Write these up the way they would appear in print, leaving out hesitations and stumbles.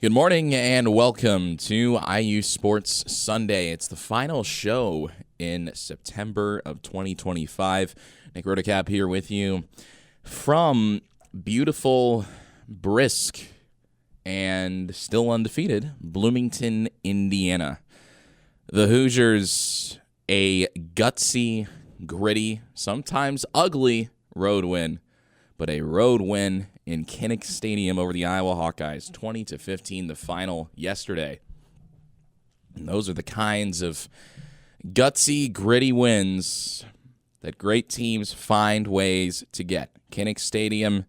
Good morning and welcome to IU Sports Sunday. It's the final show in September of 2025. Nick Rotacap here with you from beautiful, brisk, and still undefeated Bloomington, Indiana. The Hoosiers, a gutsy, gritty, sometimes ugly road win, but a road win in Kinnick Stadium over the Iowa Hawkeyes, 20-15, the final yesterday. And those are the kinds of gutsy, gritty wins that great teams find ways to get. Kinnick Stadium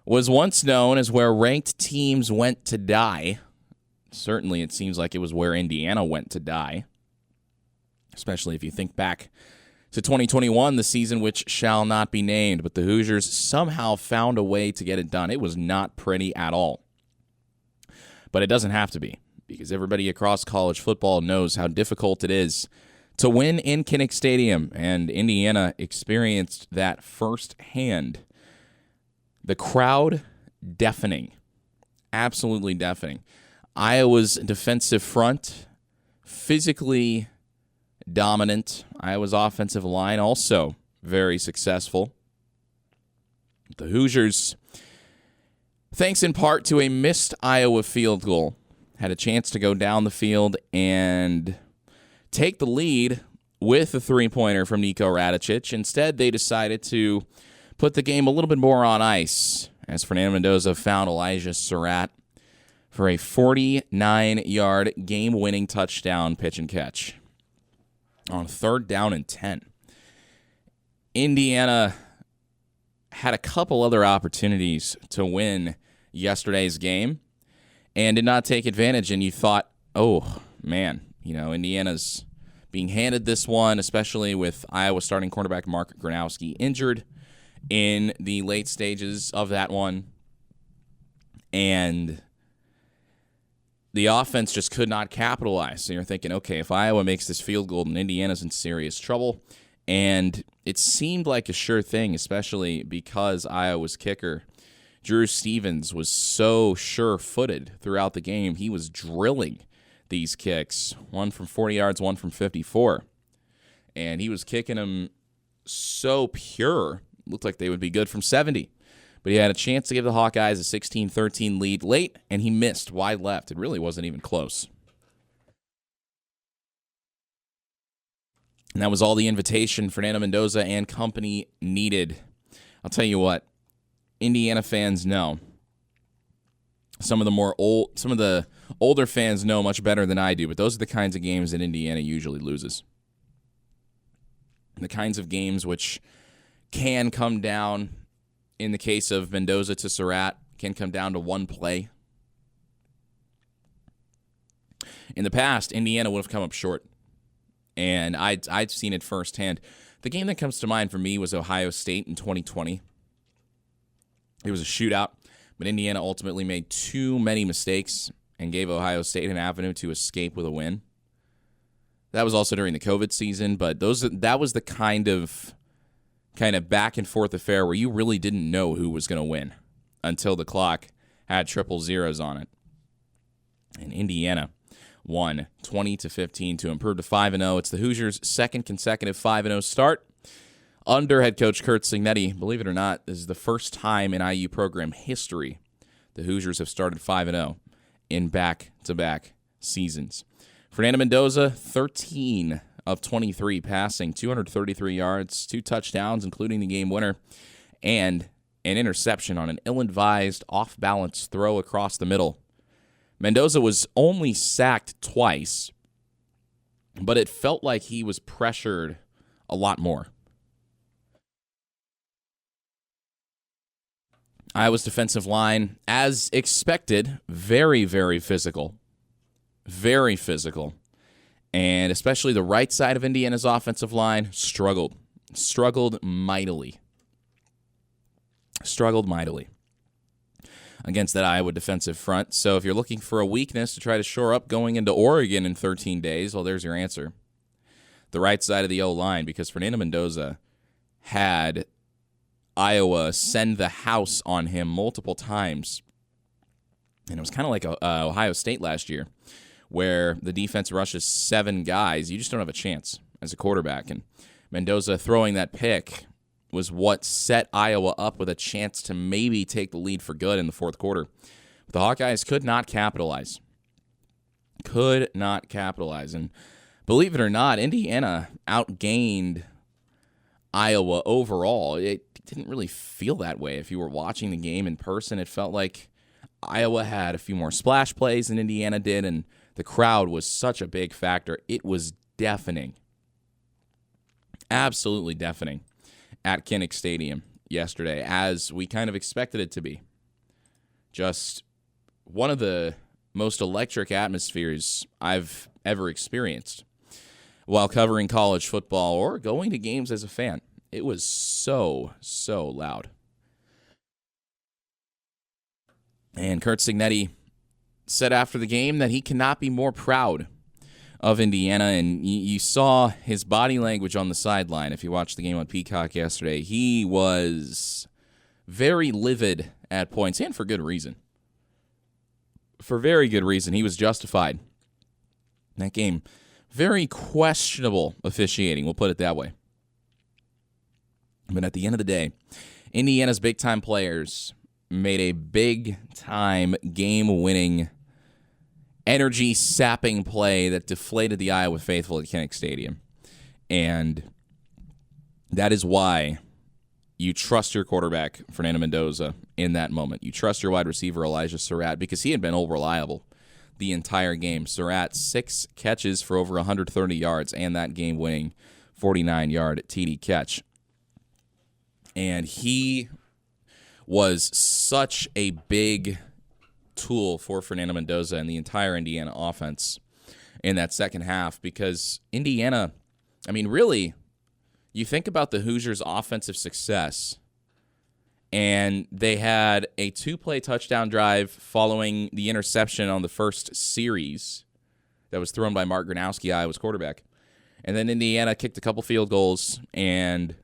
was once known as where ranked teams went to die. Certainly, it seems like it was where Indiana went to die, especially if you think back to 2021, the season which shall not be named, but the Hoosiers somehow found a way to get it done. It was not pretty at all. But it doesn't have to be, because everybody across college football knows how difficult it is to win in Kinnick Stadium, and Indiana experienced that firsthand. The crowd, deafening. Absolutely deafening. Iowa's defensive front, physically dominant. Iowa's offensive line also very successful. The Hoosiers, thanks in part to a missed Iowa field goal, had a chance to go down the field and take the lead with a three-pointer from Niko Radicic. Instead, they decided to put the game a little bit more on ice as Fernando Mendoza found Elijah Surratt for a 49-yard game-winning touchdown pitch and catch on 3rd down and 10. Indiana had a couple other opportunities to win yesterday's game and did not take advantage. And you thought, oh, man, Indiana's being handed this one, especially with Iowa starting cornerback Mark Gronowski injured in the late stages of that one. And the offense just could not capitalize. So you're thinking, okay, if Iowa makes this field goal, then Indiana's in serious trouble. And it seemed like a sure thing, especially because Iowa's kicker, Drew Stevens, was so sure-footed throughout the game. He was drilling these kicks, one from 40 yards, one from 54. And he was kicking them so pure, looked like they would be good from 70. But he had a chance to give the Hawkeyes a 16-13 lead late, and he missed wide left. It really wasn't even close. And that was all the invitation Fernando Mendoza and company needed. I'll tell you what, Indiana fans know. Some of the older fans know much better than I do, but those are the kinds of games that Indiana usually loses. The kinds of games which can come down, in the case of Mendoza to Surratt, can come down to one play. In the past, Indiana would have come up short, and I'd seen it firsthand. The game that comes to mind for me was Ohio State in 2020. It was a shootout, but Indiana ultimately made too many mistakes and gave Ohio State an avenue to escape with a win. That was also during the COVID season, but that was the kind of back and forth affair where you really didn't know who was going to win until the clock had triple zeros on it. And Indiana won 20-15 to improve to 5-0. It's the Hoosiers' second consecutive 5-0 start under head coach Curt Cignetti. Believe it or not, this is the first time in IU program history the Hoosiers have started 5-0 in back-to-back seasons. Fernando Mendoza, 13 of 23 passing, 233 yards, 2 touchdowns, including the game winner, and an interception on an ill-advised, off-balance throw across the middle. Mendoza was only sacked twice, but it felt like he was pressured a lot more. Iowa's defensive line, as expected, very, very physical. Very physical. And especially the right side of Indiana's offensive line struggled mightily against that Iowa defensive front. So if you're looking for a weakness to try to shore up going into Oregon in 13 days, well, there's your answer. The right side of the O-line, because Fernando Mendoza had Iowa send the house on him multiple times And it was kind of like Ohio State last year, where the defense rushes 7 guys. You just don't have a chance as a quarterback. And Mendoza throwing that pick was what set Iowa up with a chance to maybe take the lead for good in the fourth quarter. But the Hawkeyes could not capitalize. And believe it or not, Indiana outgained Iowa overall. It didn't really feel that way. If you were watching the game in person, it felt like Iowa had a few more splash plays than Indiana did, and the crowd was such a big factor. It was deafening. Absolutely deafening at Kinnick Stadium yesterday, as we kind of expected it to be. Just one of the most electric atmospheres I've ever experienced while covering college football or going to games as a fan. It was so loud. And Curt Cignetti said after the game that he cannot be more proud of Indiana, and you saw his body language on the sideline. If you watched the game on Peacock yesterday, he was very livid at points, and for good reason. For very good reason. He was justified. That game, very questionable officiating, we'll put it that way. But at the end of the day, Indiana's big-time players made a big-time, game-winning, energy-sapping play that deflated the Iowa faithful at Kinnick Stadium. And that is why you trust your quarterback, Fernando Mendoza, in that moment. You trust your wide receiver, Elijah Surratt, because he had been unreliable the entire game. Surratt, 6 catches for over 130 yards and that game-winning 49-yard TD catch. And he was such a big tool for Fernando Mendoza and the entire Indiana offense in that second half, because Indiana, I mean, really, you think about the Hoosiers' offensive success, and they had a 2-play touchdown drive following the interception on the first series that was thrown by Mark Gronowski, Iowa's quarterback. And then Indiana kicked a couple field goals and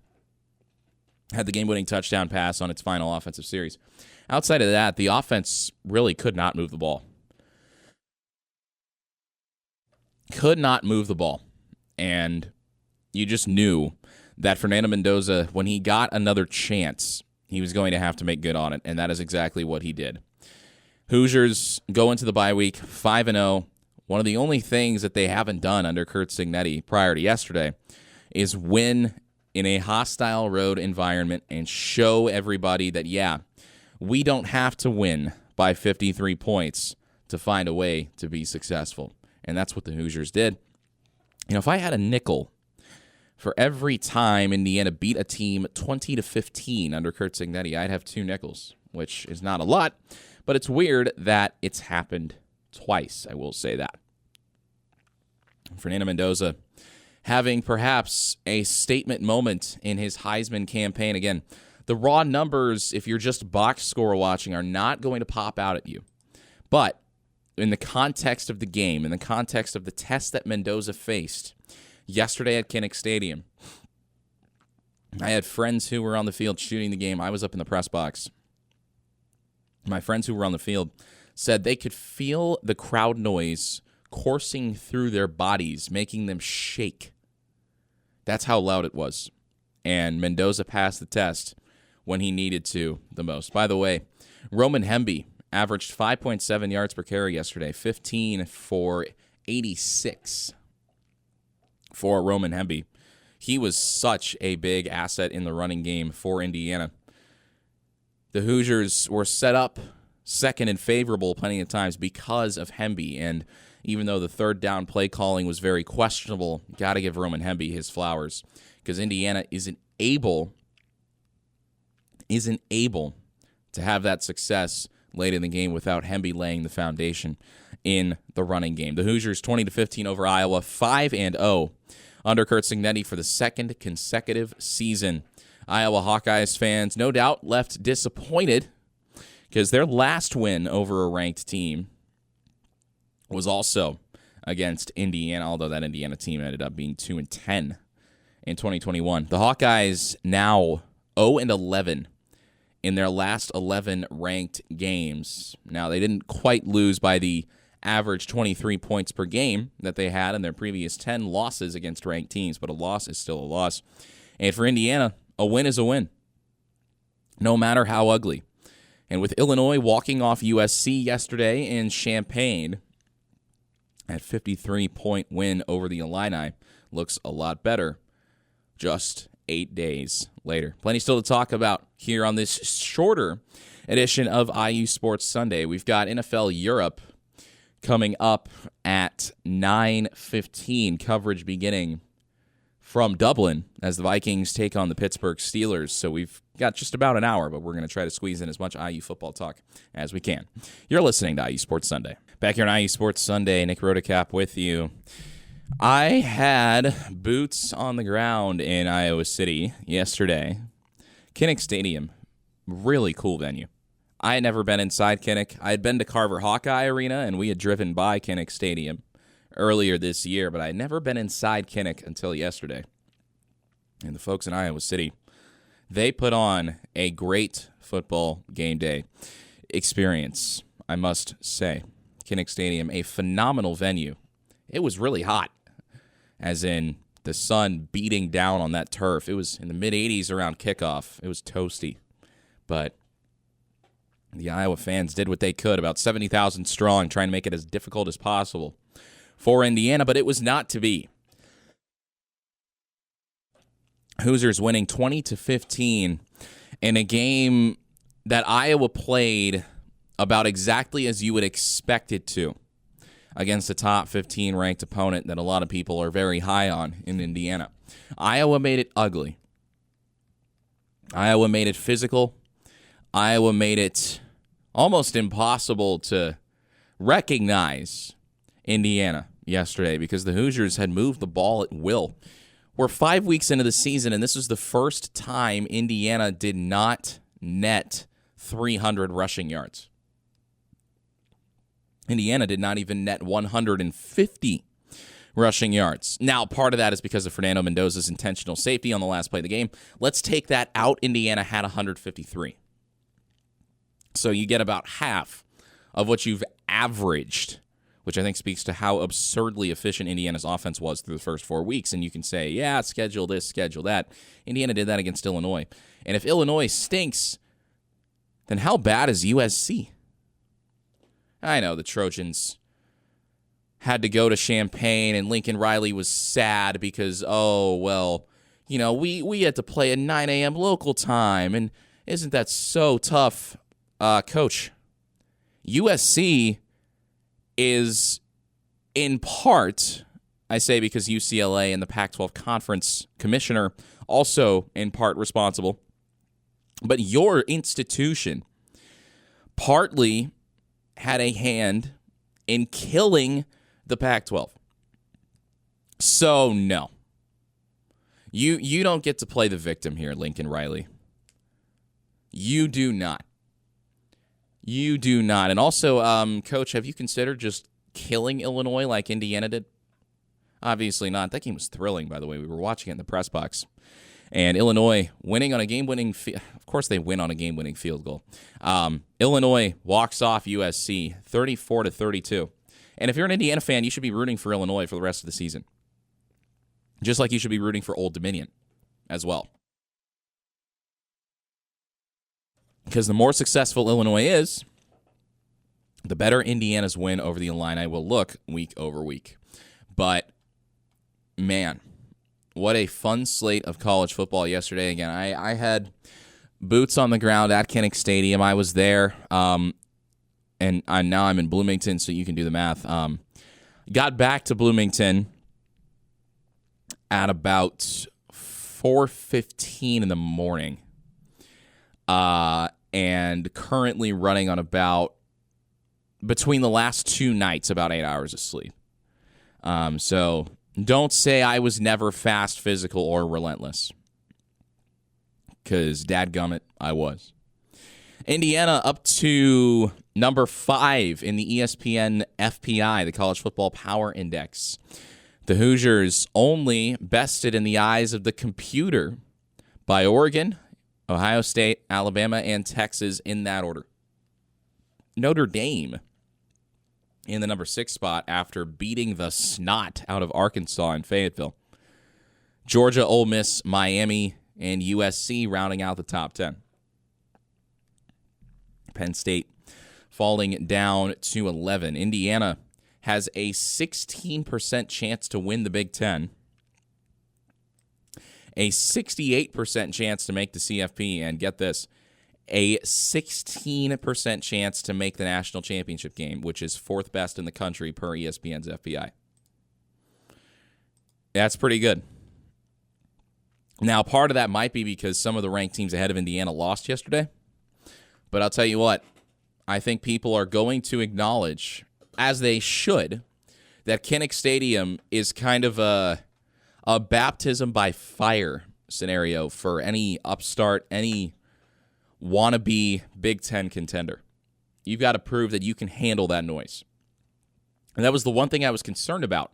had the game-winning touchdown pass on its final offensive series. Outside of that, the offense really could not move the ball. Could not move the ball. And you just knew that Fernando Mendoza, when he got another chance, he was going to have to make good on it, and that is exactly what he did. Hoosiers go into the bye week 5-0. One of the only things that they haven't done under Curt Cignetti prior to yesterday is win in a hostile road environment and show everybody that, yeah, we don't have to win by 53 points to find a way to be successful. And that's what the Hoosiers did. You know, if I had a nickel for every time Indiana beat a team 20-15 under Curt Cignetti, I'd have 2 nickels, which is not a lot, but it's weird that it's happened twice, I will say that. Fernando Mendoza having perhaps a statement moment in his Heisman campaign. Again, the raw numbers, if you're just box score watching, are not going to pop out at you. But in the context of the game, in the context of the test that Mendoza faced yesterday at Kinnick Stadium, I had friends who were on the field shooting the game. I was up in the press box. My friends who were on the field said they could feel the crowd noise coursing through their bodies, making them shake. That's how loud it was. And Mendoza passed the test when he needed to the most. By the way, Roman Hemby averaged 5.7 yards per carry yesterday, 15 for 86 for Roman Hemby. He was such a big asset in the running game for Indiana. The Hoosiers were set up second and favorable plenty of times because of Hemby, and even though the third down play calling was very questionable, got to give Roman Hemby his flowers, because Indiana isn't able to have that success late in the game without Hemby laying the foundation in the running game. The Hoosiers 20-15 over Iowa, 5-0 under Curt Cignetti for the second consecutive season. Iowa Hawkeyes fans no doubt left disappointed because their last win over a ranked team was also against Indiana, although that Indiana team ended up being 2-10 in 2021. The Hawkeyes now 0-11 in their last 11 ranked games. Now, they didn't quite lose by the average 23 points per game that they had in their previous 10 losses against ranked teams, but a loss is still a loss. And for Indiana, a win is a win, no matter how ugly. And with Illinois walking off USC yesterday in Champaign, that 53-point win over the Illini looks a lot better just 8 days later. Plenty still to talk about here on this shorter edition of IU Sports Sunday. We've got NFL Europe coming up at 9:15, coverage beginning from Dublin as the Vikings take on the Pittsburgh Steelers. So we've got just about an hour, but we're going to try to squeeze in as much IU football talk as we can. You're listening to IU Sports Sunday. Back here on IU Sports Sunday, Nick Rotacap with you. I had boots on the ground in Iowa City yesterday. Kinnick Stadium, really cool venue. I had never been inside Kinnick. I had been to Carver Hawkeye Arena, and we had driven by Kinnick Stadium earlier this year, but I had never been inside Kinnick until yesterday. And the folks in Iowa City, they put on a great football game day experience, I must say. Kinnick Stadium, a phenomenal venue. It was really hot, as in the sun beating down on that turf. It was in the mid-80s around kickoff. It was toasty. But the Iowa fans did what they could, about 70,000 strong, trying to make it as difficult as possible for Indiana, but it was not to be. Hoosiers winning 20-15 in a game that Iowa played about exactly as you would expect it to, against a top 15 ranked opponent that a lot of people are very high on in Indiana. Iowa made it ugly. Iowa made it physical. Iowa made it almost impossible to recognize Indiana yesterday because the Hoosiers had moved the ball at will. We're 5 weeks into the season, and this was the first time Indiana did not net 300 rushing yards. Indiana did not even net 150 rushing yards. Now, part of that is because of Fernando Mendoza's intentional safety on the last play of the game. Let's take that out. Indiana had 153. So you get about half of what you've averaged, which I think speaks to how absurdly efficient Indiana's offense was through the first 4 weeks. And you can say, yeah, schedule this, schedule that. Indiana did that against Illinois. And if Illinois stinks, then how bad is USC? I know the Trojans had to go to Champaign, and Lincoln Riley was sad because, we had to play at 9 a.m. local time, and isn't that so tough? Coach, USC is in part, I say because UCLA and the Pac-12 Conference Commissioner also in part responsible, but your institution partly had a hand in killing the Pac-12. So, no. You don't get to play the victim here, Lincoln Riley. You do not. You do not. And also, Coach, have you considered just killing Illinois like Indiana did? Obviously not. That game was thrilling, by the way. We were watching it in the press box. And Illinois winning on a game-winning of course they win on a game-winning field goal. Illinois walks off USC 34-32. And if you're an Indiana fan, you should be rooting for Illinois for the rest of the season. Just like you should be rooting for Old Dominion as well. Because the more successful Illinois is, the better Indiana's win over the Illini will look week over week. But, man, what a fun slate of college football yesterday. Again, I had boots on the ground at Kinnick Stadium. I was there, and now I'm in Bloomington, so you can do the math. Got back to Bloomington at about 4:15 in the morning, and currently running on about, between the last 2 nights, about 8 hours of sleep. So don't say I was never fast, physical, or relentless, because dadgummit, I was. Indiana up to number 5 in the ESPN FPI, the College Football Power Index. The Hoosiers only bested in the eyes of the computer by Oregon Ohio State, Alabama, and Texas in that order. Notre Dame in the number 6 spot after beating the snot out of Arkansas and Fayetteville. Georgia, Ole Miss, Miami, and USC rounding out the top 10. Penn State falling down to 11. Indiana has a 16% chance to win the Big Ten, a 68% chance to make the CFP, and get this, a 16% chance to make the national championship game, which is 4th best in the country per ESPN's FPI. That's pretty good. Now, part of that might be because some of the ranked teams ahead of Indiana lost yesterday. But I'll tell you what, I think people are going to acknowledge, as they should, that Kinnick Stadium is kind of a baptism by fire scenario for any upstart, any wannabe Big Ten contender. You've got to prove that you can handle that noise. And that was the one thing I was concerned about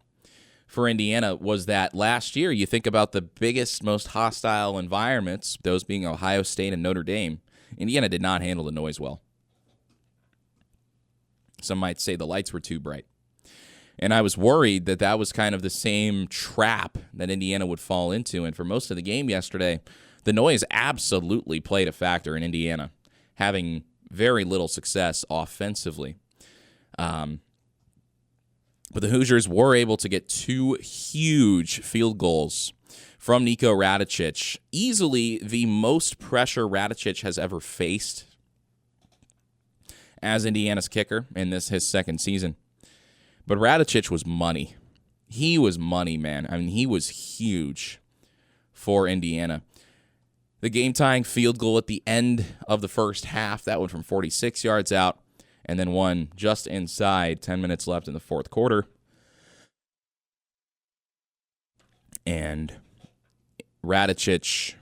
for Indiana, was that last year, you think about the biggest, most hostile environments, those being Ohio State and Notre Dame, Indiana did not handle the noise well. Some might say the lights were too bright. And I was worried that that was kind of the same trap that Indiana would fall into. And for most of the game yesterday, the noise absolutely played a factor in Indiana, having very little success offensively. But the Hoosiers were able to get 2 huge field goals from Niko Radicic, easily the most pressure Radicic has ever faced as Indiana's kicker in this his second season. But Radicic was money. He was money, man. I mean, he was huge for Indiana. The game-tying field goal at the end of the first half, that went from 46 yards out, and then one just inside, 10 minutes left in the fourth quarter. And Radicic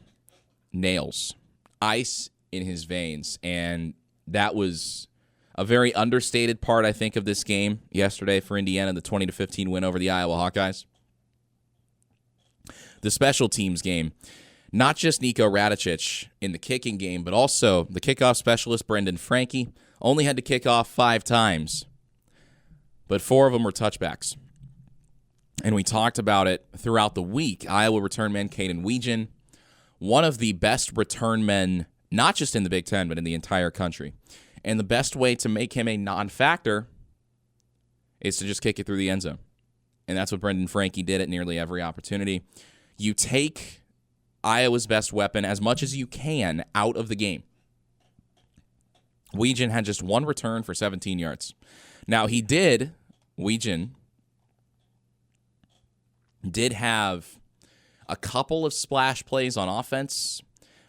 nails, ice in his veins, and that was a very understated part, I think, of this game yesterday for Indiana, the 20-15 win over the Iowa Hawkeyes. The special teams game, not just Niko Radicic in the kicking game, but also the kickoff specialist, Brendan Franke, only had to kick off 5 times, but 4 of them were touchbacks. And we talked about it throughout the week. Iowa return man Caden Weegan, one of the best return men, not just in the Big Ten, but in the entire country. And the best way to make him a non-factor is to just kick it through the end zone. And that's what Brendan Franke did at nearly every opportunity. You take Iowa's best weapon as much as you can out of the game. Weegan had just 1 return for 17 yards. Now, Weegan did have a couple of splash plays on offense.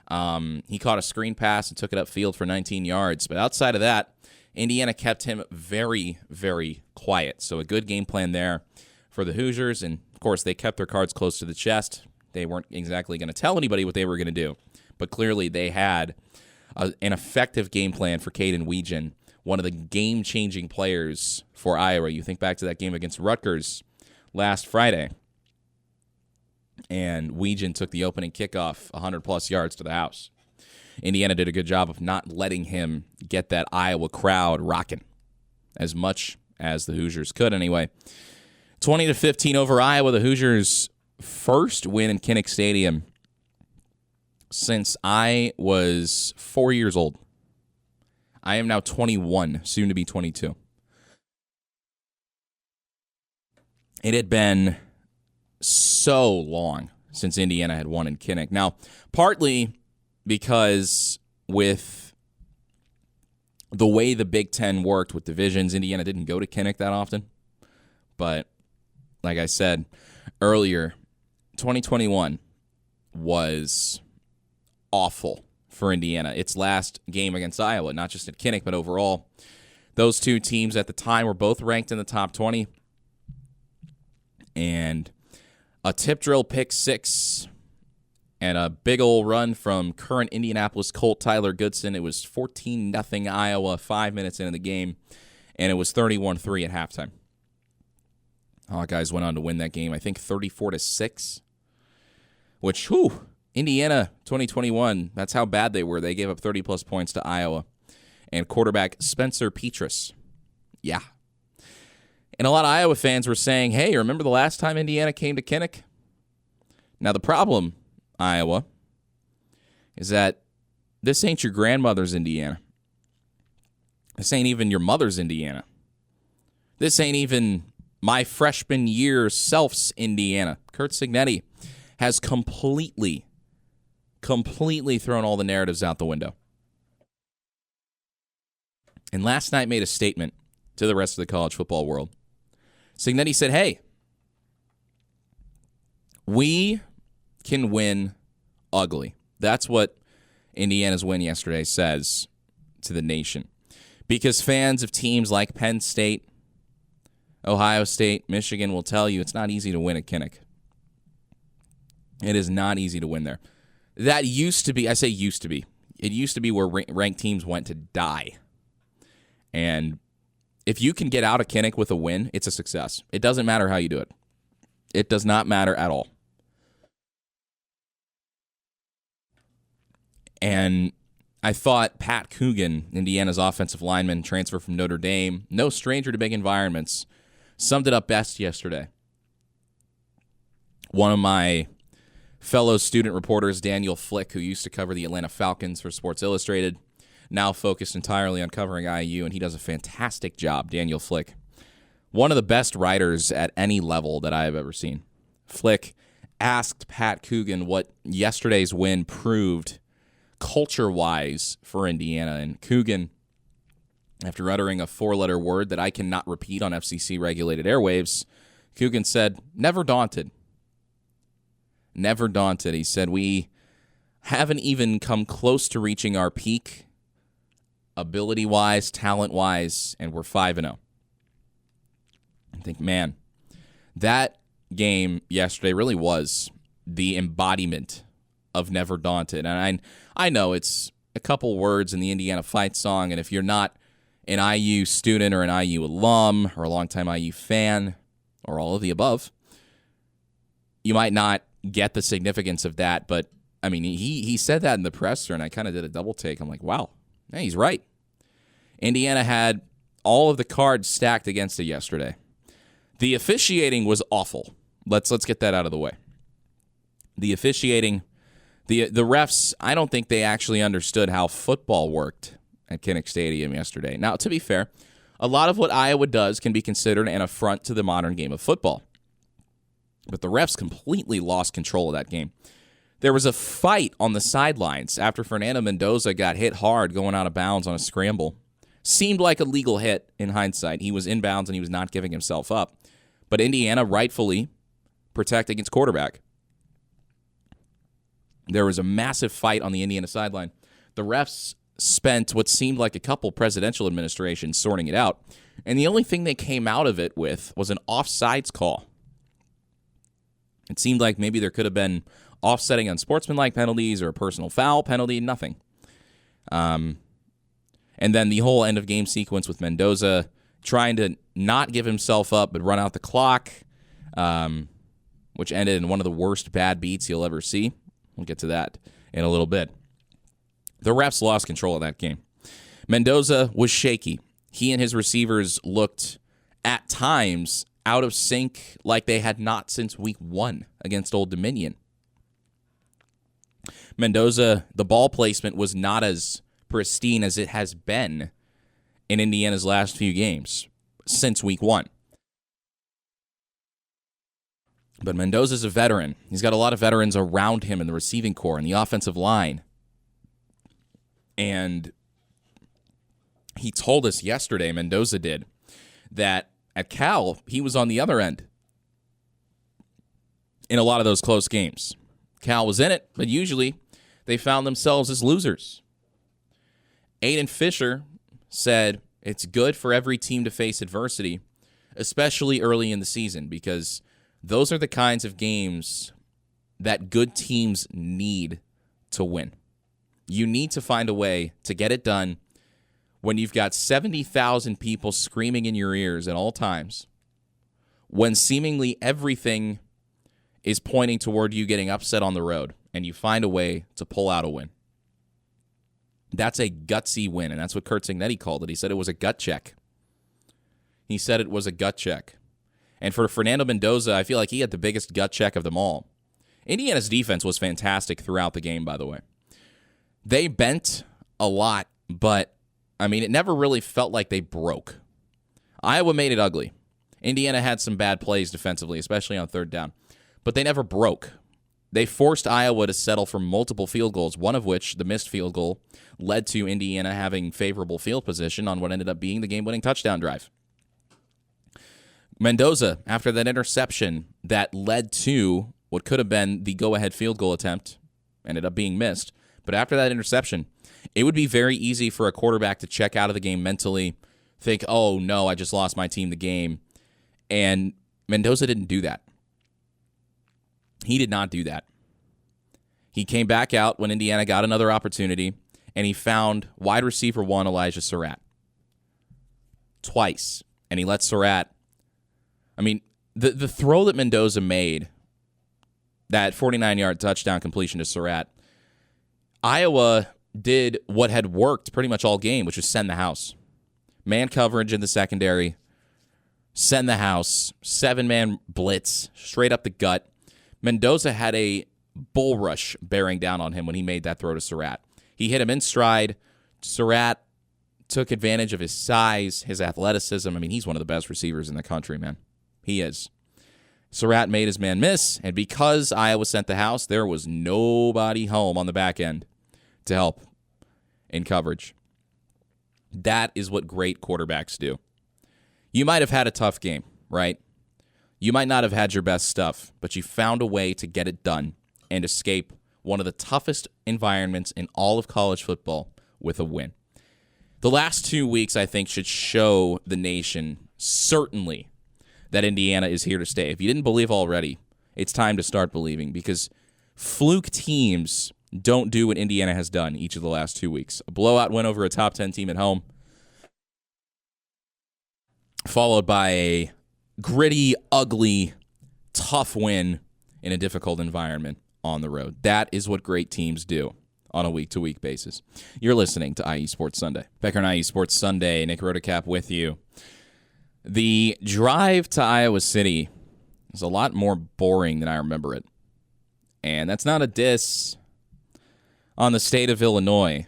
He caught a screen pass and took it upfield for 19 yards. But outside of that, Indiana kept him very, very quiet. So a good game plan there for the Hoosiers. And, of course, they kept their cards close to the chest. They weren't exactly going to tell anybody what they were going to do. But clearly they had an effective game plan for Caden Weegan, one of the game-changing players for Iowa. You think back to that game against Rutgers last Friday, and Weegan took the opening kickoff 100-plus yards to the house. Indiana did a good job of not letting him get that Iowa crowd rocking as much as the Hoosiers could anyway. 20-15 over Iowa, the Hoosiers' first win in Kinnick Stadium since I was 4 years old. I am now 21, soon to be 22. It had been so long since Indiana had won in Kinnick. Now, partly because with the way the Big Ten worked with divisions, Indiana didn't go to Kinnick that often. But like I said earlier, 2021 was awful for Indiana. Its last game against Iowa, not just at Kinnick, but overall. Those two teams at the time were both ranked in the top 20. And a tip drill pick 6 and a big old run from current Indianapolis Colt Tyler Goodson. It was 14-0 Iowa 5 minutes into the game, and it was 31-3 at halftime. Hawkeyes went on to win that game, I think 34-6, which, Indiana 2021, that's how bad they were. They gave up 30-plus points to Iowa. And quarterback Spencer Petras. Yeah. And a lot of Iowa fans were saying, hey, remember the last time Indiana came to Kinnick? Now, the problem, Iowa, is that this ain't your grandmother's Indiana. This ain't even your mother's Indiana. This ain't even my freshman year self's Indiana. Curt Cignetti has completely thrown all the narratives out the window. And last night made a statement to the rest of the college football world. Cignetti said, hey, we can win ugly. That's what Indiana's win yesterday says to the nation. Because fans of teams like Penn State, Ohio State, Michigan will tell you it's not easy to win at Kinnick. It is not easy to win there. That used to be, I say used to be, it used to be where ranked teams went to die. And if you can get out of Kinnick with a win, it's a success. It doesn't matter how you do it. It does not matter at all. And I thought Pat Coogan, Indiana's offensive lineman, transfer from Notre Dame, no stranger to big environments, summed it up best yesterday. One of my fellow student reporters, Daniel Flick, who used to cover the Atlanta Falcons for Sports Illustrated, now focused entirely on covering IU, and he does a fantastic job, Daniel Flick. One of the best writers at any level that I have ever seen. Flick asked Pat Coogan what yesterday's win proved culture-wise for Indiana, and Coogan, after uttering a four-letter word that I cannot repeat on FCC-regulated airwaves, Coogan said, never daunted. Never daunted. He said, we haven't even come close to reaching our peak ability-wise, talent-wise, and we're 5-0. I think, man, that game yesterday really was the embodiment of never daunted. And I know it's a couple words in the Indiana Fight song, and if you're not an IU student or an IU alum or a longtime IU fan or all of the above, you might not get the significance of that. But, I mean, he said that in the presser, and I kind of did a double take. I'm like, wow, hey, he's right. Indiana had all of the cards stacked against it yesterday. The officiating was awful. Let's get that out of the way. The officiating, the refs, I don't think they actually understood how football worked at Kinnick Stadium yesterday. Now, to be fair, a lot of what Iowa does can be considered an affront to the modern game of football. But the refs completely lost control of that game. There was a fight on the sidelines after Fernando Mendoza got hit hard going out of bounds on a scramble. Seemed like a legal hit in hindsight. He was inbounds and he was not giving himself up. But Indiana rightfully protecting its quarterback. There was a massive fight on the Indiana sideline. The refs spent what seemed like a couple presidential administrations sorting it out. And the only thing they came out of it with was an offsides call. It seemed like maybe there could have been offsetting unsportsmanlike penalties or a personal foul penalty, nothing. And then the whole end of game sequence with Mendoza trying to not give himself up but run out the clock, which ended in one of the worst bad beats you'll ever see. We'll get to that in a little bit. The refs lost control of that game. Mendoza was shaky. He and his receivers looked, at times, out of sync like they had not since week 1 against Old Dominion. Mendoza, the ball placement was not as pristine as it has been in Indiana's last few games since week 1. But Mendoza's a veteran. He's got a lot of veterans around him in the receiving corps and the offensive line. And he told us yesterday, Mendoza did, that at Cal, he was on the other end in a lot of those close games. Cal was in it, but usually they found themselves as losers. Aiden Fisher said it's good for every team to face adversity, especially early in the season, because those are the kinds of games that good teams need to win. You need to find a way to get it done when you've got 70,000 people screaming in your ears at all times, when seemingly everything is pointing toward you getting upset on the road. and you find a way to pull out a win. That's a gutsy win, and that's what Curt Cignetti called it. He said it was a gut check. He said it was a gut check. And for Fernando Mendoza, I feel like he had the biggest gut check of them all. Indiana's defense was fantastic throughout the game, by the way. They bent a lot, but, it never really felt like they broke. Iowa made it ugly. Indiana had some bad plays defensively, especially on third down. But they never broke. They forced Iowa to settle for multiple field goals, one of which, the missed field goal, led to Indiana having favorable field position on what ended up being the game-winning touchdown drive. Mendoza, after that interception that led to what could have been the go-ahead field goal attempt, ended up being missed. But after that interception, it would be very easy for a quarterback to check out of the game mentally, think, oh, no, I just lost my team the game. And Mendoza didn't do that. He did not do that. He came back out when Indiana got another opportunity, and he found wide receiver one, Elijah Surratt, twice. And he let Surratt, the throw that Mendoza made, that 49-yard touchdown completion to Surratt, Iowa did what had worked pretty much all game, which was send the house. Man coverage in the secondary, send the house, 7-man blitz, straight up the gut. Mendoza had a bull rush bearing down on him when he made that throw to Surratt. He hit him in stride. Surratt took advantage of his size, his athleticism. He's one of the best receivers in the country, man. He is. Surratt made his man miss, and because Iowa sent the house, there was nobody home on the back end to help in coverage. That is what great quarterbacks do. You might have had a tough game, right? You might not have had your best stuff, but you found a way to get it done and escape one of the toughest environments in all of college football with a win. The last 2 weeks, I think, should show the nation, certainly, that Indiana is here to stay. If you didn't believe already, it's time to start believing, because fluke teams don't do what Indiana has done each of the last 2 weeks. A blowout win over a top 10 team at home, followed by a gritty, ugly, tough win in a difficult environment on the road. That is what great teams do on a week-to-week basis. You're listening to IE Sports Sunday. Becker and IE Sports Sunday. Nick Rotacap with you. The drive to Iowa City is a lot more boring than I remember it. And that's not a diss on the state of Illinois.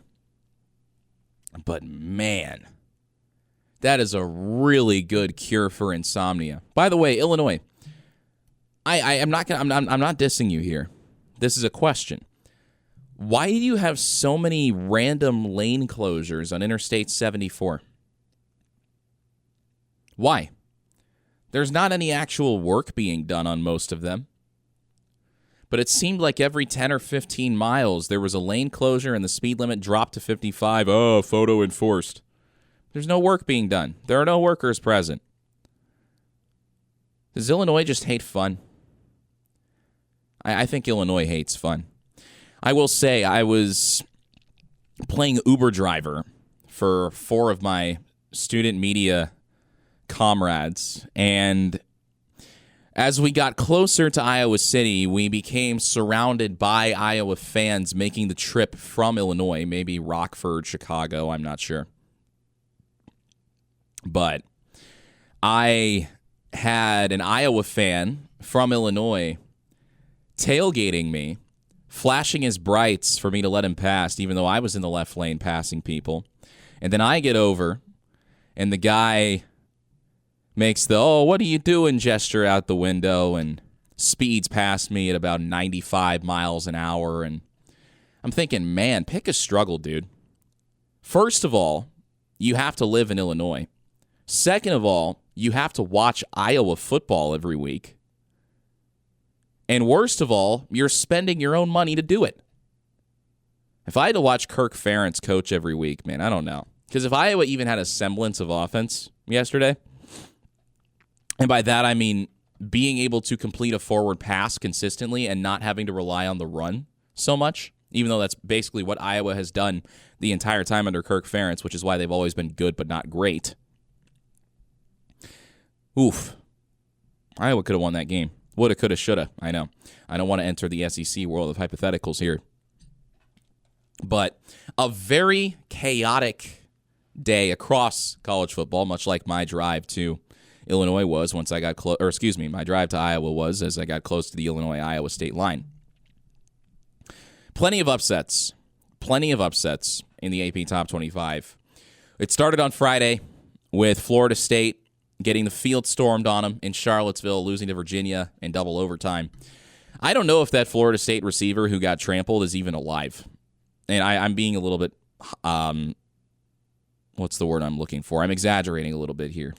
But man, that is a really good cure for insomnia. By the way, Illinois, I'm not dissing you here. This is a question. Why do you have so many random lane closures on Interstate 74? Why? There's not any actual work being done on most of them. But it seemed like every 10 or 15 miles there was a lane closure and the speed limit dropped to 55. Oh, photo enforced. There's no work being done. There are no workers present. Does Illinois just hate fun? I think Illinois hates fun. I will say I was playing Uber driver for 4 of my student media comrades, and as we got closer to Iowa City, we became surrounded by Iowa fans making the trip from Illinois, maybe Rockford, Chicago, I'm not sure. But I had an Iowa fan from Illinois tailgating me, flashing his brights for me to let him pass, even though I was in the left lane passing people. And then I get over, and the guy makes the, oh, what are you doing gesture out the window, and speeds past me at about 95 miles an hour. And I'm thinking, man, pick a struggle, dude. First of all, you have to live in Illinois. Second of all, you have to watch Iowa football every week. And worst of all, you're spending your own money to do it. If I had to watch Kirk Ferentz coach every week, man, I don't know. Because if Iowa even had a semblance of offense yesterday, and by that I mean being able to complete a forward pass consistently and not having to rely on the run so much, even though that's basically what Iowa has done the entire time under Kirk Ferentz, which is why they've always been good but not great. Oof. Iowa could have won that game. Woulda, coulda, shoulda. I know. I don't want to enter the SEC world of hypotheticals here. But a very chaotic day across college football, much like my drive to Illinois was once I got close, or excuse me, my drive to Iowa was as I got close to the Illinois-Iowa state line. Plenty of upsets in the AP Top 25. It started on Friday with Florida State getting the field stormed on them in Charlottesville, losing to Virginia in double overtime. I don't know if that Florida State receiver who got trampled is even alive. And I'm being a little bit, what's the word I'm looking for? I'm exaggerating a little bit here.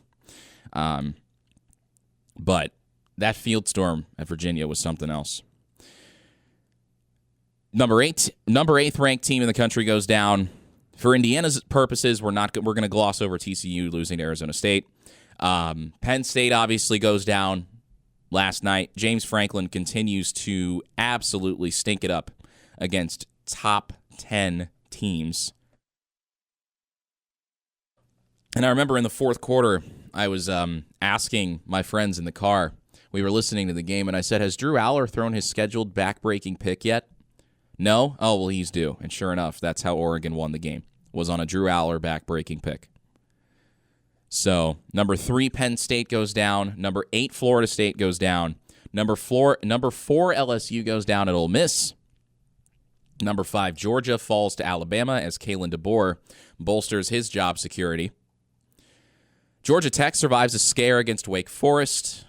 But that field storm at Virginia was something else. Number eighth ranked team in the country goes down. For Indiana's purposes, we're going to gloss over TCU losing to Arizona State. Penn State obviously goes down last night. James Franklin continues to absolutely stink it up against top 10 teams. And I remember in the fourth quarter, I was asking my friends in the car. We were listening to the game, and I said, has Drew Aller thrown his scheduled back-breaking pick yet? No? Oh, well, he's due. And sure enough, that's how Oregon won the game, was on a Drew Aller back-breaking pick. So, number 3, Penn State goes down. Number 8, Florida State goes down. Number 4, LSU goes down at Ole Miss. Number 5, Georgia falls to Alabama as Kalen DeBoer bolsters his job security. Georgia Tech survives a scare against Wake Forest.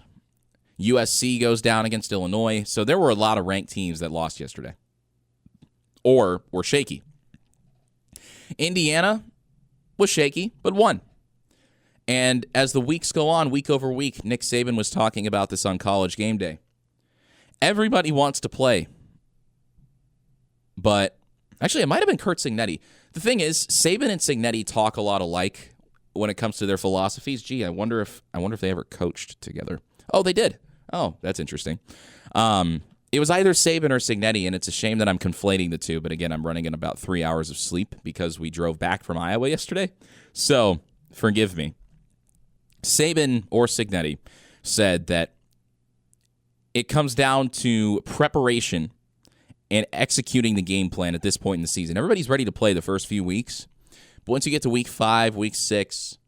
USC goes down against Illinois. So there were a lot of ranked teams that lost yesterday or were shaky. Indiana was shaky, but won. And as the weeks go on, week over week, Nick Saban was talking about this on College Game Day. Everybody wants to play. But actually, it might have been Curt Cignetti. The thing is, Saban and Cignetti talk a lot alike when it comes to their philosophies. Gee, I wonder if they ever coached together. Oh, they did. Oh, that's interesting. It was either Saban or Cignetti, and it's a shame that I'm conflating the two. But again, I'm running in about 3 hours of sleep because we drove back from Iowa yesterday. So forgive me. Saban or Cignetti said that it comes down to preparation and executing the game plan at this point in the season. Everybody's ready to play the first few weeks. But once you get to week 5, week 6,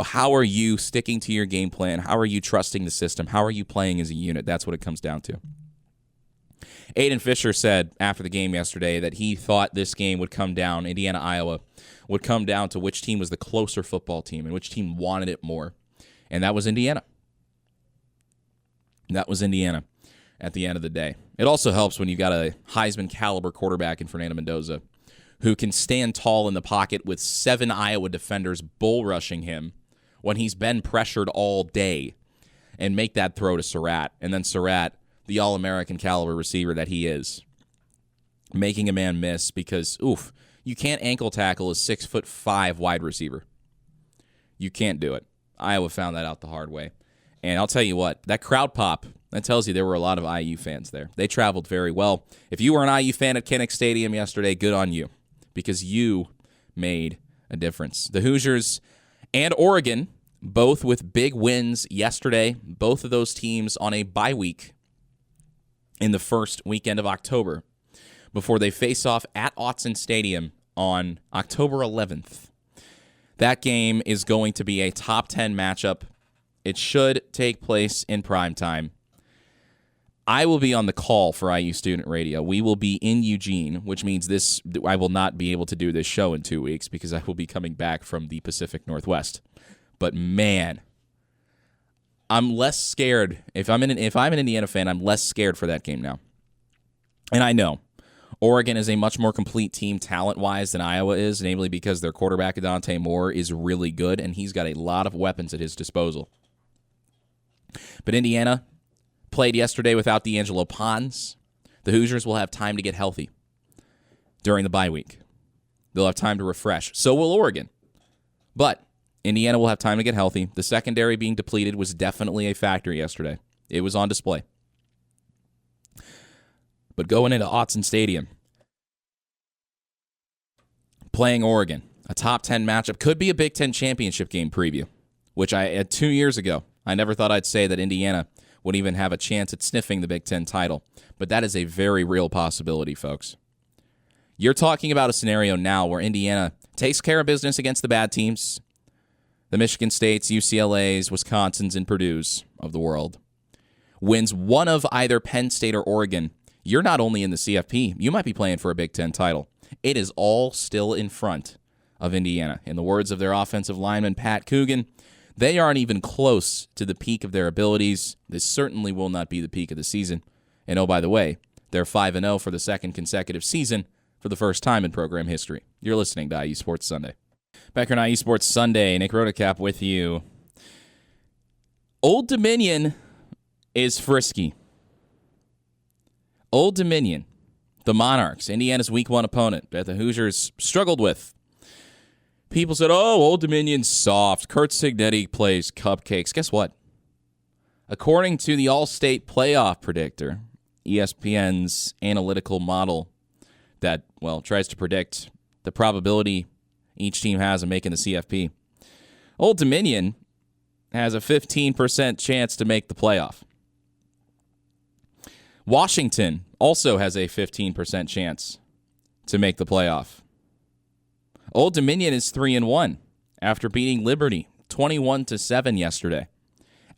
how are you sticking to your game plan? How are you trusting the system? How are you playing as a unit? That's what it comes down to. Aiden Fisher said after the game yesterday that he thought this game would come down, Indiana-Iowa, would come down to which team was the closer football team and which team wanted it more. And that was Indiana. That was Indiana at the end of the day. It also helps when you've got a Heisman-caliber quarterback in Fernando Mendoza who can stand tall in the pocket with 7 Iowa defenders bull rushing him when he's been pressured all day and make that throw to Surratt. And then Surratt, the All-American caliber receiver that he is, making a man miss because, you can't ankle tackle a 6'5" wide receiver. You can't do it. Iowa found that out the hard way. And I'll tell you what, that crowd pop, that tells you there were a lot of IU fans there. They traveled very well. If you were an IU fan at Kinnick Stadium yesterday, good on you, because you made a difference. The Hoosiers and Oregon, both with big wins yesterday, both of those teams on a bye week in the first weekend of October, before they face off at Autzen Stadium on October 11th. That game is going to be a top 10 matchup. It should take place in prime time. I will be on the call for IU Student Radio. We will be in Eugene, which means I will not be able to do this show in 2 weeks because I will be coming back from the Pacific Northwest. But man, I'm less scared. If I'm an Indiana fan, I'm less scared for that game now. And I know Oregon is a much more complete team talent-wise than Iowa is, namely because their quarterback, Dante Moore, is really good, and he's got a lot of weapons at his disposal. But Indiana played yesterday without D'Angelo Pons. The Hoosiers will have time to get healthy during the bye week. They'll have time to refresh. So will Oregon. But Indiana will have time to get healthy. The secondary being depleted was definitely a factor yesterday. It was on display. But going into Autzen Stadium, playing Oregon, a top 10 matchup, could be a Big Ten championship game preview, which 2 years ago, I never thought I'd say that Indiana would even have a chance at sniffing the Big Ten title. But that is a very real possibility, folks. You're talking about a scenario now where Indiana takes care of business against the bad teams, the Michigan States, UCLAs, Wisconsins, and Purdue's of the world, wins one of either Penn State or Oregon. You're not only in the CFP, you might be playing for a Big Ten title. It is all still in front of Indiana. In the words of their offensive lineman, Pat Coogan, they aren't even close to the peak of their abilities. This certainly will not be the peak of the season. And oh, by the way, they're 5-0 for the second consecutive season for the first time in program history. You're listening to IU Sports Sunday. Back here on IU Sports Sunday, Nick Rotacap with you. Old Dominion is frisky. Old Dominion, the Monarchs, Indiana's week 1 opponent that the Hoosiers struggled with. People said, oh, Old Dominion's soft. Curt Cignetti plays cupcakes. Guess what? According to the All-State Playoff Predictor, ESPN's analytical model that, well, tries to predict the probability each team has of making the CFP, Old Dominion has a 15% chance to make the playoff. Washington also has a 15% chance to make the playoff. Old Dominion is 3-1 after beating Liberty 21-7 yesterday,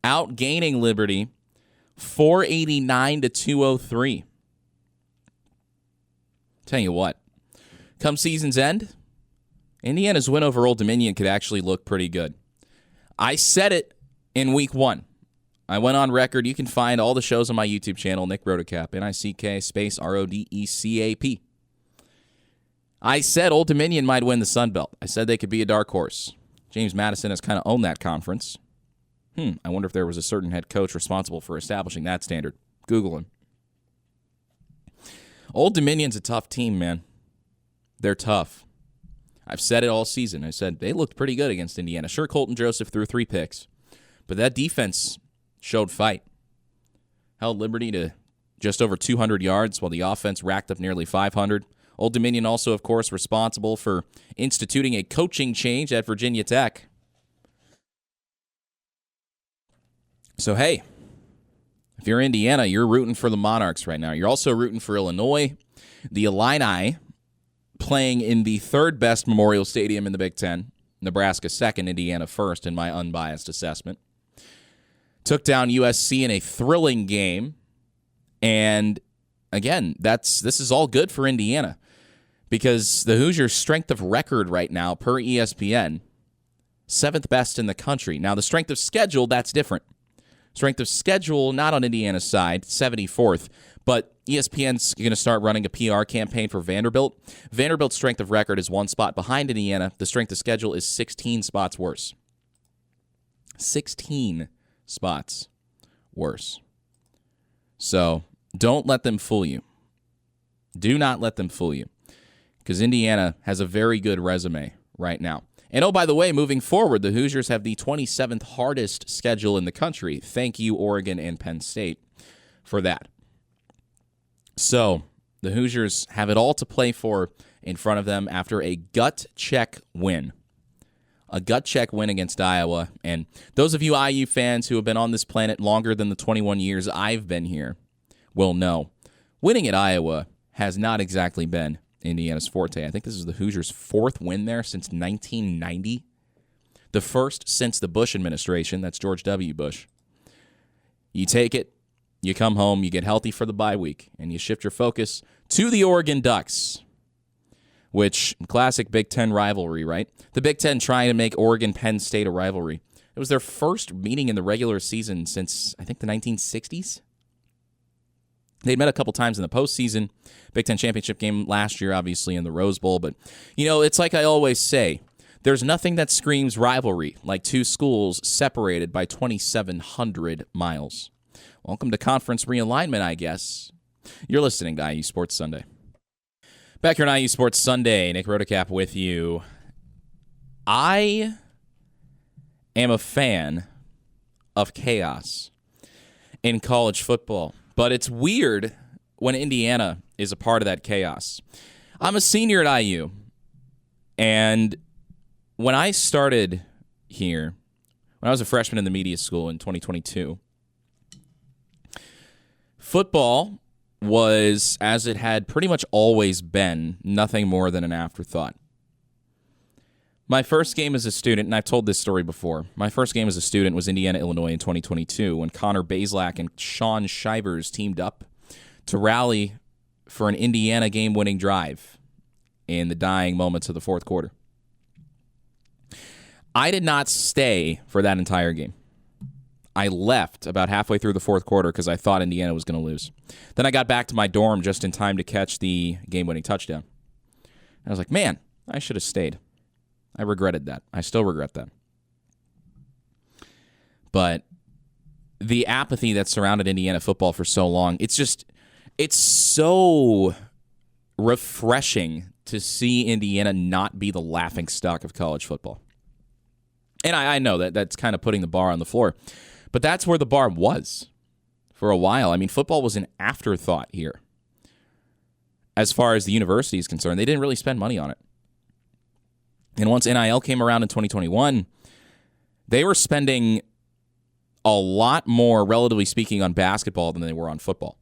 outgaining Liberty 489-203. Tell you what, come season's end, Indiana's win over Old Dominion could actually look pretty good. I said it in week 1. I went on record. You can find all the shows on my YouTube channel, Nick Rotacap, Nick space Rodecap. I said Old Dominion might win the Sun Belt. I said they could be a dark horse. James Madison has kind of owned that conference. I wonder if there was a certain head coach responsible for establishing that standard. Google him. Old Dominion's a tough team, man. They're tough. I've said it all season. I said they looked pretty good against Indiana. Sure, Colton Joseph threw 3 picks, but that defense showed fight. Held Liberty to just over 200 yards while the offense racked up nearly 500. Old Dominion also, of course, responsible for instituting a coaching change at Virginia Tech. So, hey, if you're Indiana, you're rooting for the Monarchs right now. You're also rooting for Illinois. The Illini playing in the 3rd best Memorial Stadium in the Big Ten. Nebraska 2nd, Indiana 1st in my unbiased assessment. Took down USC in a thrilling game. And again, this is all good for Indiana because the Hoosiers' strength of record right now per ESPN, 7th best in the country. Now, the strength of schedule, that's different. Strength of schedule, not on Indiana's side, 74th. But ESPN's going to start running a PR campaign for Vanderbilt. Vanderbilt's strength of record is 1 spot behind Indiana. The strength of schedule is 16 spots worse. 16 spots worse. So don't let them fool you. Do not let them fool you. Because Indiana has a very good resume right now. And oh, by the way, moving forward, the Hoosiers have the 27th hardest schedule in the country. Thank you, Oregon and Penn State, for that. So the Hoosiers have it all to play for in front of them after a gut check win. A gut check win against Iowa. And those of you IU fans who have been on this planet longer than the 21 years I've been here will know. Winning at Iowa has not exactly been Indiana's forte. I think this is the Hoosiers' 4th win there since 1990. The first since the Bush administration. That's George W. Bush. You take it, you come home, you get healthy for the bye week, and you shift your focus to the Oregon Ducks, which, classic Big Ten rivalry, right? The Big Ten trying to make Oregon-Penn State a rivalry. It was their first meeting in the regular season since, I think, the 1960s. They'd met a couple times in the postseason. Big Ten championship game last year, obviously, in the Rose Bowl. But, it's like I always say, there's nothing that screams rivalry like two schools separated by 2,700 miles. Welcome to conference realignment, I guess. You're listening to IU Sports Sunday. Back here on IU Sports Sunday, Nick Rotacap with you. I am a fan of chaos in college football. But it's weird when Indiana is a part of that chaos. I'm a senior at IU, and when I started here, when I was a freshman in the media school in 2022, Football was, as it had pretty much always been, nothing more than an afterthought. My first game as a student, and I've told this story before, my first game as a student was Indiana, Illinois in 2022 when Connor Bazelak and Sean Shivers teamed up to rally for an Indiana game-winning drive in the dying moments of the fourth quarter. I did not stay for that entire game. I left about halfway through the fourth quarter because I thought Indiana was going to lose. Then I got back to my dorm just in time to catch the game-winning touchdown. And I was like, man, I should have stayed. I regretted that. I still regret that. But the apathy that surrounded Indiana football for so long, it's so refreshing to see Indiana not be the laughingstock of college football. And I know that that's kind of putting the bar on the floor. But that's where the bar was for a while. I mean, football was an afterthought here. As far as the university is concerned, they didn't really spend money on it. And once NIL came around in 2021, they were spending a lot more, relatively speaking, on basketball than they were on football.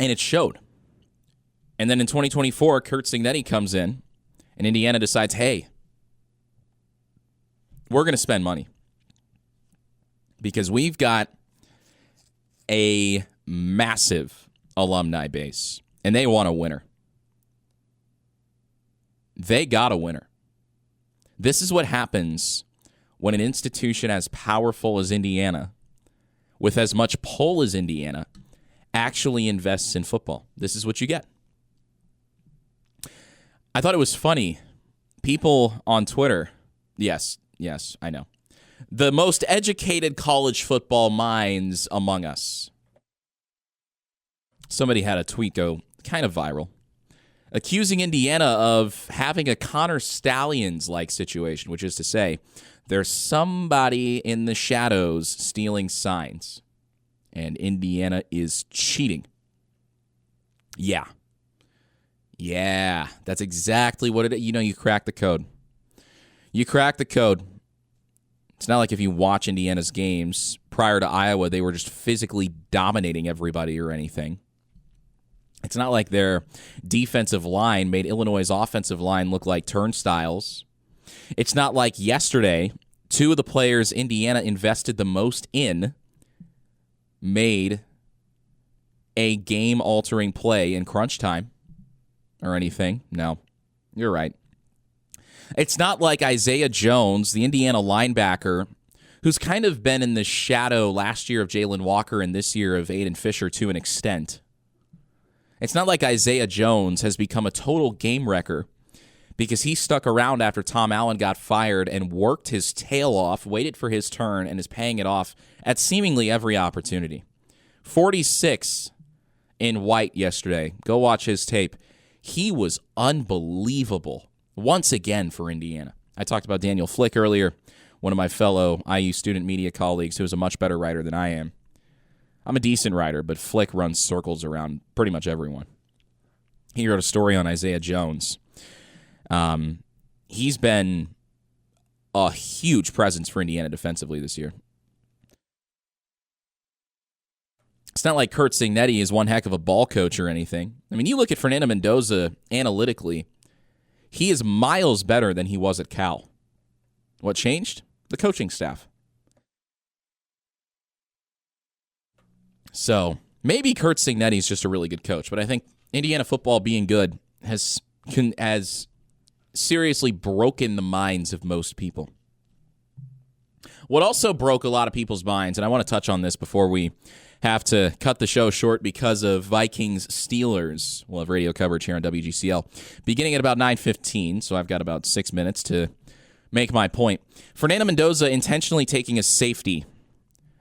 And it showed. And then in 2024, Curt Cignetti comes in, and Indiana decides, hey, we're going to spend money because we've got a massive alumni base, and they want a winner. They got a winner. This is what happens when an institution as powerful as Indiana, with as much pull as Indiana, actually invests in football. This is what you get. I thought it was funny. People on Twitter, yes, I know. The most educated college football minds among us. Somebody had a tweet go kind of viral, accusing Indiana of having a Connor Stalions-like situation, which is to say, there's somebody in the shadows stealing signs, and Indiana is cheating. Yeah, that's exactly what it is. You know, you cracked the code. You cracked the code. It's not like if you watch Indiana's games prior to Iowa, they were just physically dominating everybody or anything. It's not like their defensive line made Illinois' offensive line look like turnstiles. It's not like yesterday, two of the players Indiana invested the most in made a game-altering play in crunch time or anything. No, you're right. It's not like Isaiah Jones, the Indiana linebacker, who's kind of been in the shadow last year of Jalen Walker and this year of Aiden Fisher to an extent. It's not like Isaiah Jones has become a total game wrecker because he stuck around after Tom Allen got fired and worked his tail off, waited for his turn, and is paying it off at seemingly every opportunity. 46 in White yesterday. Go watch his tape. He was unbelievable once again for Indiana. I talked about Daniel Flick earlier, one of my fellow IU student media colleagues who is a much better writer than I am. I'm a decent writer, but Flick runs circles around pretty much everyone. He wrote a story on Isaiah Jones. He's been a huge presence for Indiana defensively this year. It's not like Curt Cignetti is one heck of a ball coach or anything. I mean, you look at Fernando Mendoza analytically, he is miles better than he was at Cal. What changed? The coaching staff. So maybe Curt Cignetti is just a really good coach, but I think Indiana football being good has seriously broken the minds of most people. What also broke a lot of people's minds, and I want to touch on this before we have to cut the show short because of Vikings-Steelers. We'll have radio coverage here on WGCL beginning at about 9:15, so I've got about 6 minutes to make my point. Fernando Mendoza intentionally taking a safety.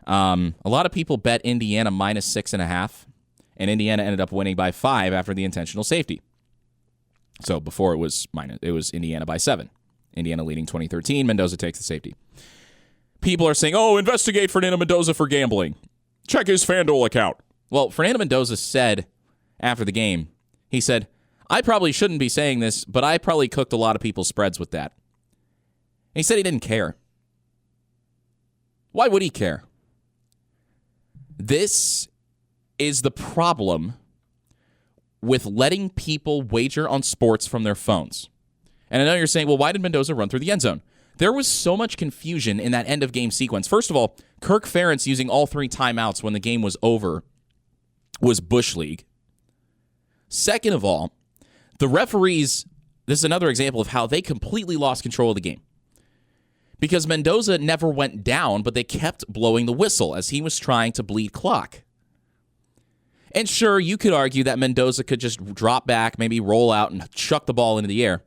A lot of people bet Indiana minus 6.5, and Indiana ended up winning by 5 after the intentional safety. So before it was Indiana by 7. Indiana leading 2013. Mendoza takes the safety. People are saying, oh, investigate Fernando Mendoza for gambling. Check his FanDuel account. Well, Fernando Mendoza said after the game, he said, I probably shouldn't be saying this, but I probably cooked a lot of people's spreads with that. And he said he didn't care. Why would he care? This is the problem with letting people wager on sports from their phones. And I know you're saying, well, why did Mendoza run through the end zone? There was so much confusion in that end-of-game sequence. First of all, Kirk Ferentz using all 3 timeouts when the game was over was Bush League. Second of all, the referees, this is another example of how they completely lost control of the game. Because Mendoza never went down, but they kept blowing the whistle as he was trying to bleed clock. And sure, you could argue that Mendoza could just drop back, maybe roll out and chuck the ball into the air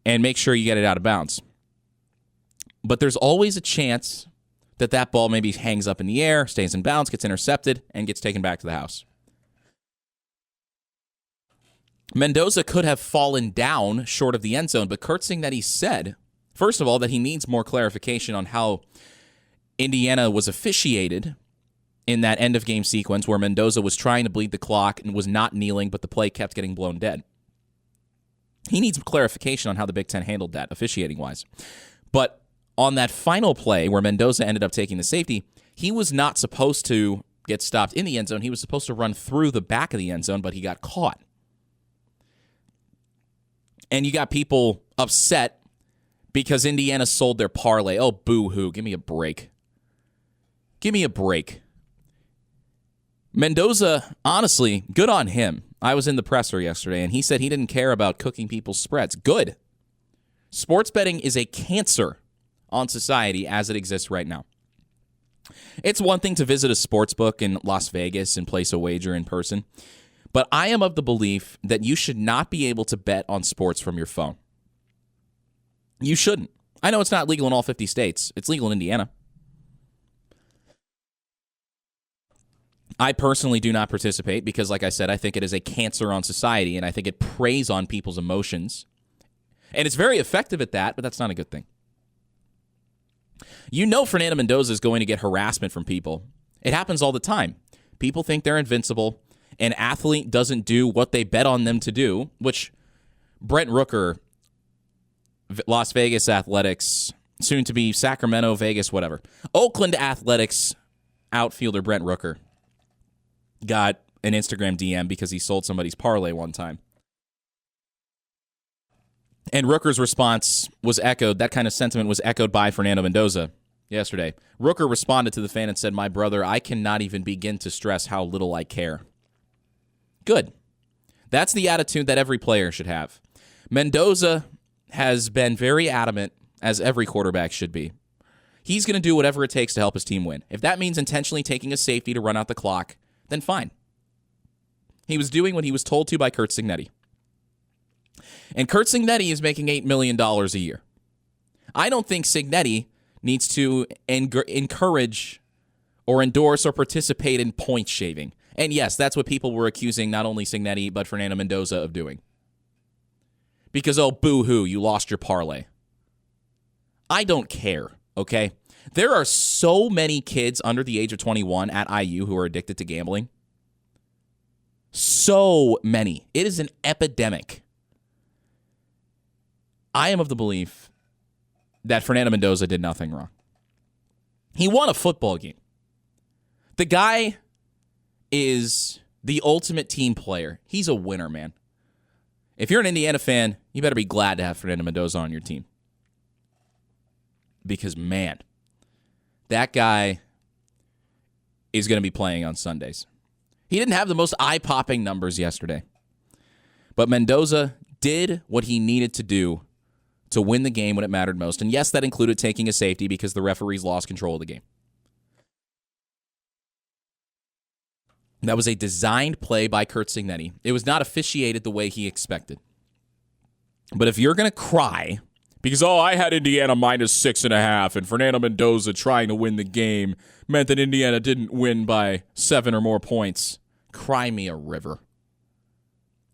and make sure you get it out of bounds. But there's always a chance that that ball maybe hangs up in the air, stays in bounds, gets intercepted, and gets taken back to the house. Mendoza could have fallen down short of the end zone, but Curt Cignetti said, first of all, that he needs more clarification on how Indiana was officiated in that end-of-game sequence where Mendoza was trying to bleed the clock and was not kneeling, but the play kept getting blown dead. He needs clarification on how the Big Ten handled that, officiating-wise. But on that final play where Mendoza ended up taking the safety, he was not supposed to get stopped in the end zone. He was supposed to run through the back of the end zone, but he got caught. And you got people upset because Indiana sold their parlay. Oh, boo-hoo. Give me a break. Give me a break. Mendoza, honestly, good on him. I was in the presser yesterday, and he said he didn't care about cooking people's spreads. Good. Sports betting is a cancer on society as it exists right now. It's one thing to visit a sports book in Las Vegas and place a wager in person, but I am of the belief that you should not be able to bet on sports from your phone. You shouldn't. I know it's not legal in all 50 states. It's legal in Indiana. I personally do not participate because, like I said, I think it is a cancer on society, and I think it preys on people's emotions. And it's very effective at that, but that's not a good thing. You know Fernando Mendoza is going to get harassment from people. It happens all the time. People think they're invincible. An athlete doesn't do what they bet on them to do, which Brent Rooker, Las Vegas Athletics, soon to be Sacramento, Vegas, whatever. Oakland Athletics outfielder Brent Rooker got an Instagram DM because he sold somebody's parlay one time. And Rooker's response was echoed, that kind of sentiment was echoed by Fernando Mendoza yesterday. Rooker responded to the fan and said, "My brother, I cannot even begin to stress how little I care." Good. That's the attitude that every player should have. Mendoza has been very adamant, as every quarterback should be. He's going to do whatever it takes to help his team win. If that means intentionally taking a safety to run out the clock, then fine. He was doing what he was told to by Curt Cignetti. And Curt Cignetti is making $8 million a year. I don't think Cignetti needs to encourage or endorse or participate in point shaving. And yes, that's what people were accusing not only Cignetti, but Fernando Mendoza of doing. Because, oh, boo-hoo, you lost your parlay. I don't care, okay? There are so many kids under the age of 21 at IU who are addicted to gambling. So many. It is an epidemic. I am of the belief that Fernando Mendoza did nothing wrong. He won a football game. The guy is the ultimate team player. He's a winner, man. If you're an Indiana fan, you better be glad to have Fernando Mendoza on your team. Because, man, that guy is going to be playing on Sundays. He didn't have the most eye-popping numbers yesterday. But Mendoza did what he needed to do to win the game when it mattered most. And yes, that included taking a safety because the referees lost control of the game. That was a designed play by Curt Cignetti. It was not officiated the way he expected. But if you're going to cry because, I had Indiana minus 6.5, and Fernando Mendoza trying to win the game meant that Indiana didn't win by 7 or more points, cry me a river.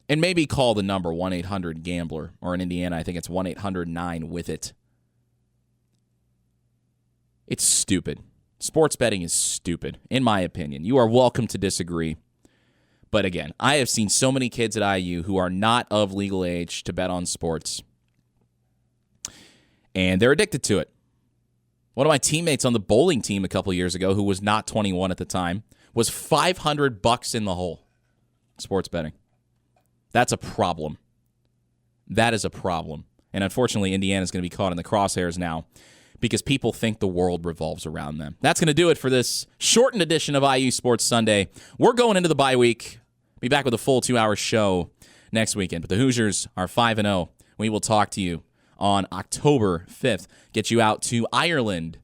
And maybe call the number 1-800-GAMBLER, or in Indiana, I think it's 1-800-9-WITH-IT. It's stupid. Sports betting is stupid, in my opinion. You are welcome to disagree. But again, I have seen so many kids at IU who are not of legal age to bet on sports. And they're addicted to it. One of my teammates on the bowling team a couple years ago, who was not 21 at the time, was $500 in the hole. Sports betting. That's a problem. That is a problem. And unfortunately, Indiana's going to be caught in the crosshairs now because people think the world revolves around them. That's going to do it for this shortened edition of IU Sports Sunday. We're going into the bye week. Be back with a full 2-hour show next weekend. But the Hoosiers are 5-0. We will talk to you on October 5th. Get you out to Ireland,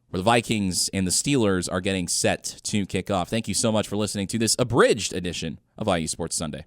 where the Vikings and the Steelers are getting set to kick off. Thank you so much for listening to this abridged edition of IU Sports Sunday.